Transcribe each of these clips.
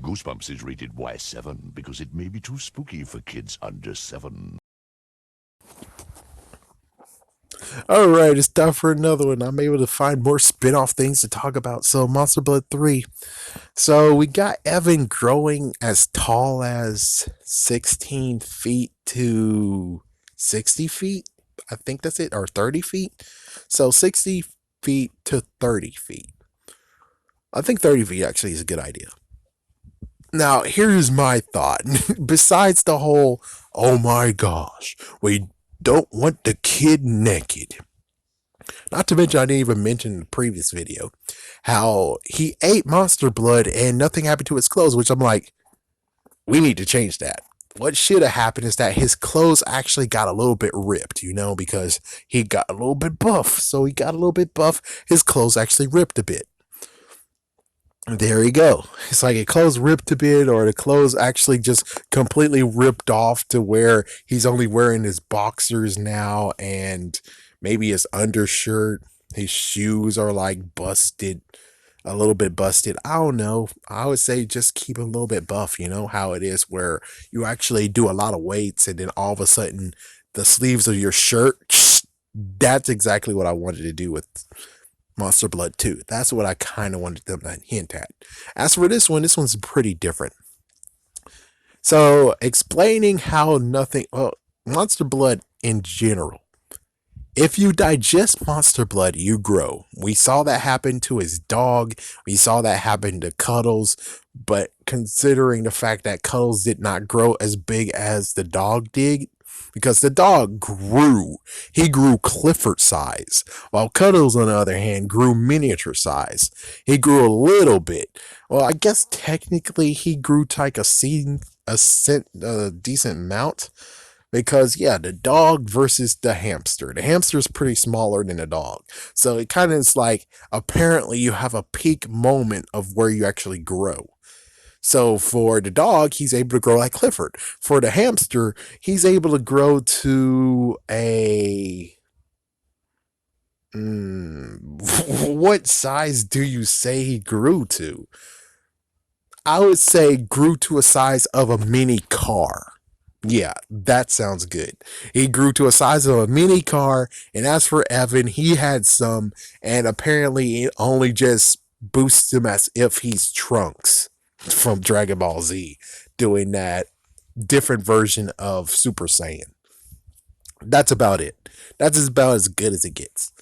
Goosebumps is rated Y7 because it may be too spooky for kids under 7. Alright, it's time for another one. I'm able to find more spin-off things to talk about. So, Monster Blood 3. So, we got Evan growing as tall as 16 feet to 60 feet. I think that's it, or 30 feet. So, 60 feet to 30 feet. I think 30 feet actually is a good idea. Now, here's my thought. Besides the whole, oh my gosh, we don't want the kid naked. Not to mention, I didn't even mention in the previous video how he ate monster blood and nothing happened to his clothes, which I'm like, we need to change that. What should have happened is that his clothes actually got a little bit ripped, because he got a little bit buff. So he got a little bit buff. His clothes actually ripped a bit. There you go. It's like a clothes ripped a bit, or the clothes actually just completely ripped off to where he's only wearing his boxers now and maybe his undershirt. His shoes are like busted, a little bit busted. I don't know. I would say just keep him a little bit buff. You know how it is where you actually do a lot of weights and then all of a sudden the sleeves of your shirt. That's exactly what I wanted to do with Monster Blood 2. That's what I kind of wanted them to hint at. As for this one's pretty different. So, explaining how Monster Blood in general. If you digest Monster Blood, you grow. We saw that happen to his dog. We saw that happen to Cuddles. But considering the fact that Cuddles did not grow as big as the dog did, because the dog grew. He grew Clifford size, while Cuddles, on the other hand, grew miniature size. He grew a little bit. Well, I guess technically he grew to like a decent amount. Because, yeah, the dog versus the hamster. The hamster is pretty smaller than the dog. So it kind of is like, apparently you have a peak moment of where you actually grow. So for the dog, he's able to grow like Clifford. For the hamster, he's able to grow to a... what size do you say he grew to? I would say grew to a size of a mini car. Yeah, that sounds good. He grew to a size of a mini car, and as for Evan, he had some, and apparently it only just boosts him as if he's Trunks from Dragon Ball Z, doing that different version of Super Saiyan. That's about it. That's about as good as it gets.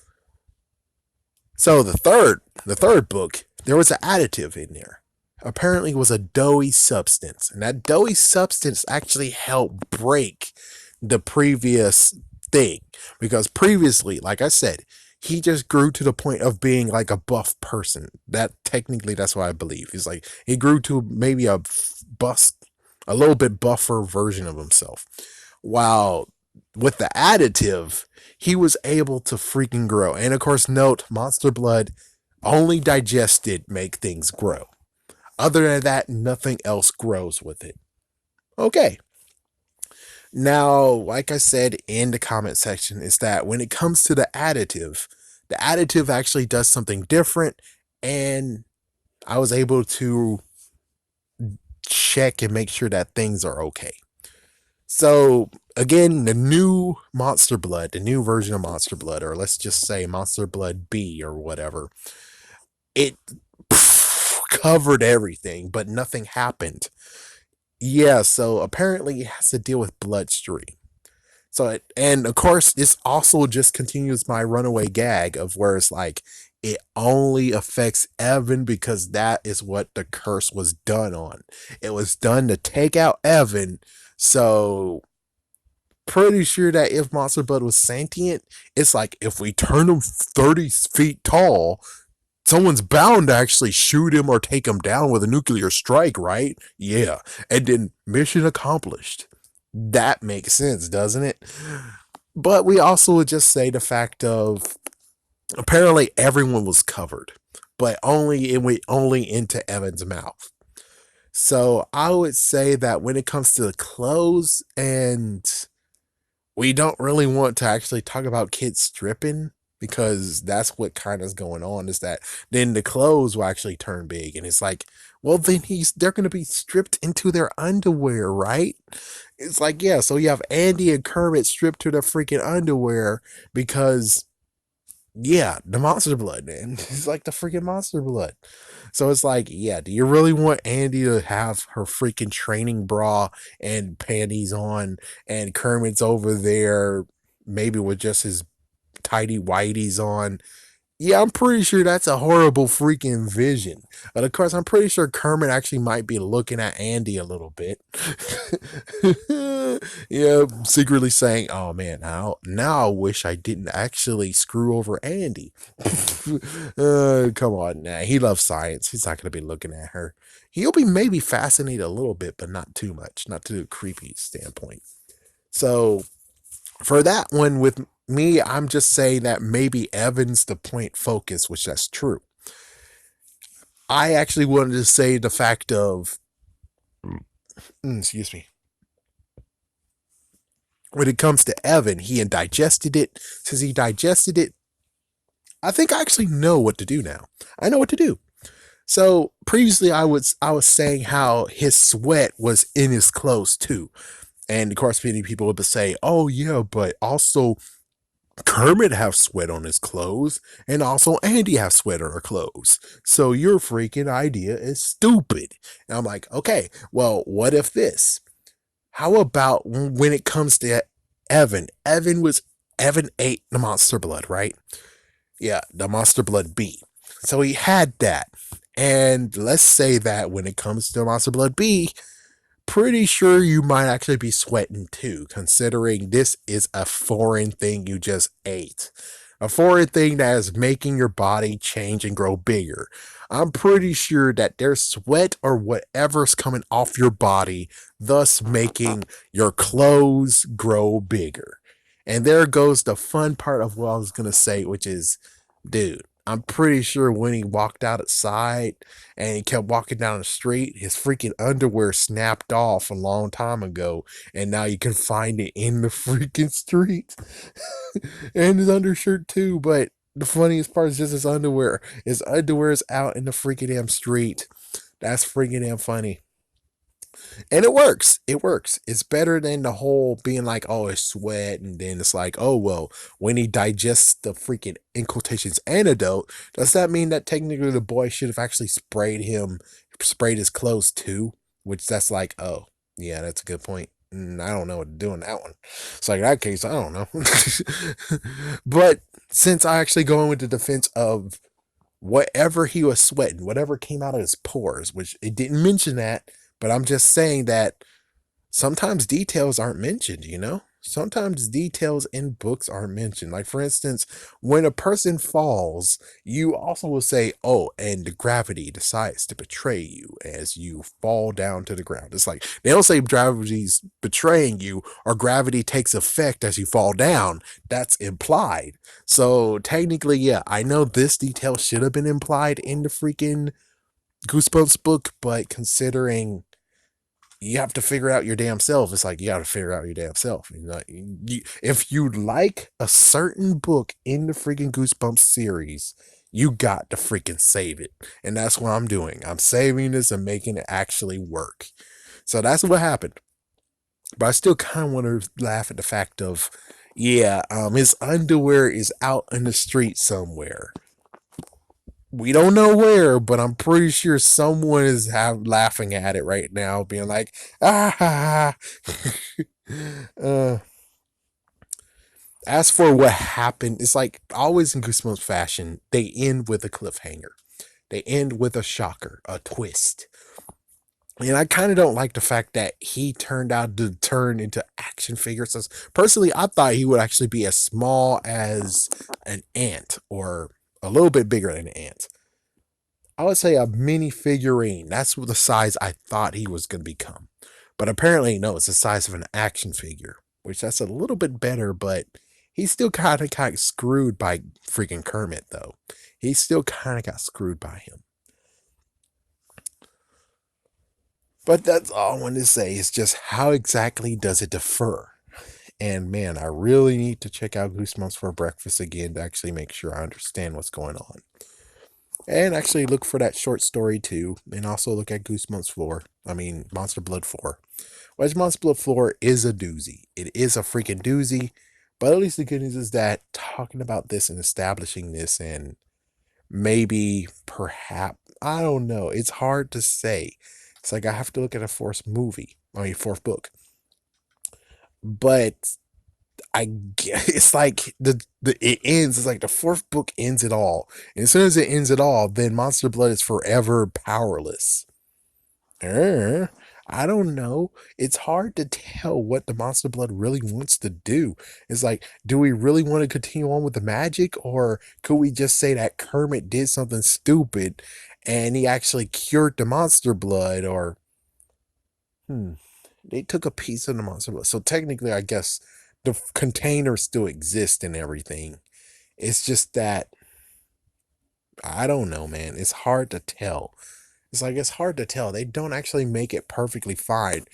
So the third book, there was an additive in there. Apparently it was a doughy substance, and that doughy substance actually helped break the previous thing, because previously, like I said, he just grew to the point of being like a buff person. That's what I believe. He's like, he grew to maybe a little bit buffer version of himself. While with the additive, he was able to freaking grow. And of course, note, Monster Blood only digested make things grow. Other than that, nothing else grows with it. Okay. Now, like I said in the comment section, is that when it comes to the additive actually does something different, and I was able to check and make sure that things are okay. So, again, the new Monster Blood, the new version of Monster Blood, or let's just say Monster Blood B or whatever, it covered everything, but nothing happened. Yeah, so apparently it has to deal with bloodstream. And of course, this also just continues my runaway gag of where it's like, it only affects Evan because that is what the curse was done on. It was done to take out Evan. So, pretty sure that if Monster Blood was sentient, it's like, if we turn him 30 feet tall, someone's bound to actually shoot him or take him down with a nuclear strike, right? Yeah. And then mission accomplished. That makes sense, doesn't it? But we also would just say the fact of, apparently everyone was covered, but it went only into Evan's mouth. So I would say that when it comes to the clothes, and we don't really want to actually talk about kids stripping, because that's what kind of is going on, is that then the clothes will actually turn big, and it's like, Well, then they're gonna be stripped into their underwear, right? It's like, yeah, so you have Andy and Kermit stripped to their freaking underwear because, yeah, the monster blood, man. It's like the freaking monster blood. So it's like, yeah, do you really want Andy to have her freaking training bra and panties on, and Kermit's over there, maybe with just his tidy whities on? Yeah, I'm pretty sure that's a horrible freaking vision. But of course, I'm pretty sure Kermit actually might be looking at Andy a little bit. Yeah, secretly saying, "Oh man, now I wish I didn't actually screw over Andy." Come on, now he loves science. He's not gonna be looking at her. He'll be maybe fascinated a little bit, but not too much, not to a creepy standpoint. So for that one with me, I'm just saying that maybe Evan's the point focus, which that's true. I actually wanted to say the fact of, excuse me, when it comes to Evan, he had digested it. Since he digested it, I think I actually know what to do now. I know what to do. So previously, I was saying how his sweat was in his clothes too, and of course, many people would say, "Oh yeah, but also Kermit have sweat on his clothes, and also Andy have sweat on her clothes. So your freaking idea is stupid." And I'm like, okay, well, what if this? How about when it comes to Evan? Evan ate the monster blood, right? Yeah, the monster blood B. So he had that. And let's say that when it comes to monster blood B, pretty sure you might actually be sweating too, considering this is a foreign thing you just ate. A foreign thing that is making your body change and grow bigger. I'm pretty sure that there's sweat or whatever's coming off your body, thus making your clothes grow bigger. And there goes the fun part of what I was going to say, which is, dude, I'm pretty sure when he walked outside and he kept walking down the street, his freaking underwear snapped off a long time ago, and now you can find it in the freaking street. And his undershirt too, but the funniest part is just his underwear. His underwear is out in the freaking damn street. That's freaking damn funny. And it works. It works. It's better than the whole being like, oh, it's sweat. And then it's like, oh, well, when he digests the freaking, in quotations, antidote, does that mean that technically the boy should have actually sprayed his clothes too? Which that's like, oh, yeah, that's a good point. I don't know what to do in that one. So in that case, I don't know. But since I actually go in with the defense of whatever he was sweating, whatever came out of his pores, which it didn't mention that, but I'm just saying that sometimes details aren't mentioned, you know? Sometimes details in books aren't mentioned. Like, for instance, when a person falls, you also will say, oh, and the gravity decides to betray you as you fall down to the ground. It's like, they don't say gravity's betraying you or gravity takes effect as you fall down. That's implied. So, technically, yeah, I know this detail should have been implied in the freaking Goosebumps book, but considering you have to figure out your damn self. It's like you got to figure out your damn self. If you like a certain book in the freaking Goosebumps series, you got to freaking save it. And that's what I'm doing. I'm saving this and making it actually work. So that's what happened. But I still kind of want to laugh at the fact of, yeah, his underwear is out in the street somewhere. We don't know where, but I'm pretty sure someone is laughing at it right now, being like, ah. uh, as for what happened, it's like always in Goosebumps fashion, they end with a cliffhanger. They end with a shocker, a twist. And I kind of don't like the fact that he turned out to turn into action figures. So personally, I thought he would actually be as small as an ant or a little bit bigger than an ant. I would say a mini figurine. That's the size I thought he was going to become. But apparently, no, it's the size of an action figure, which that's a little bit better, but he's still kind of got screwed by freaking Kermit, though. He still kind of got screwed by him. But that's all I want to say is just how exactly does it differ? And man, I really need to check out Goosebumps for Breakfast again to actually make sure I understand what's going on. And actually look for that short story too. And also look at Goosebumps 4. I mean, Monster Blood 4. Which Monster Blood 4 is a doozy. It is a freaking doozy. But at least the good news is that talking about this and establishing this and maybe, perhaps, I don't know. It's hard to say. It's like I have to look at a fourth book. But I guess it's like it ends. It's like the fourth book ends it all. And as soon as it ends it all, then Monster Blood is forever powerless. Er, I don't know. It's hard to tell what the Monster Blood really wants to do. It's like, do we really want to continue on with the magic, or could we just say that Kermit did something stupid and he actually cured the Monster Blood, or they took a piece of the Monster Blood. So technically, I guess the container still exists and everything. It's just that I don't know, man. It's hard to tell. It's like it's hard to tell. They don't actually make it perfectly fine.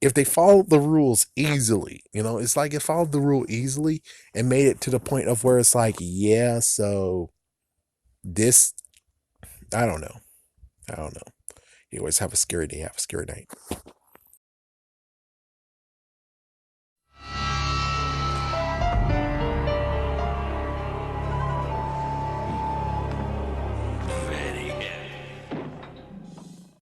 If they followed the rules easily, it's like it followed the rule easily and made it to the point of where it's like, yeah, so this, I don't know. I don't know. You always have a scary day, have a scary night.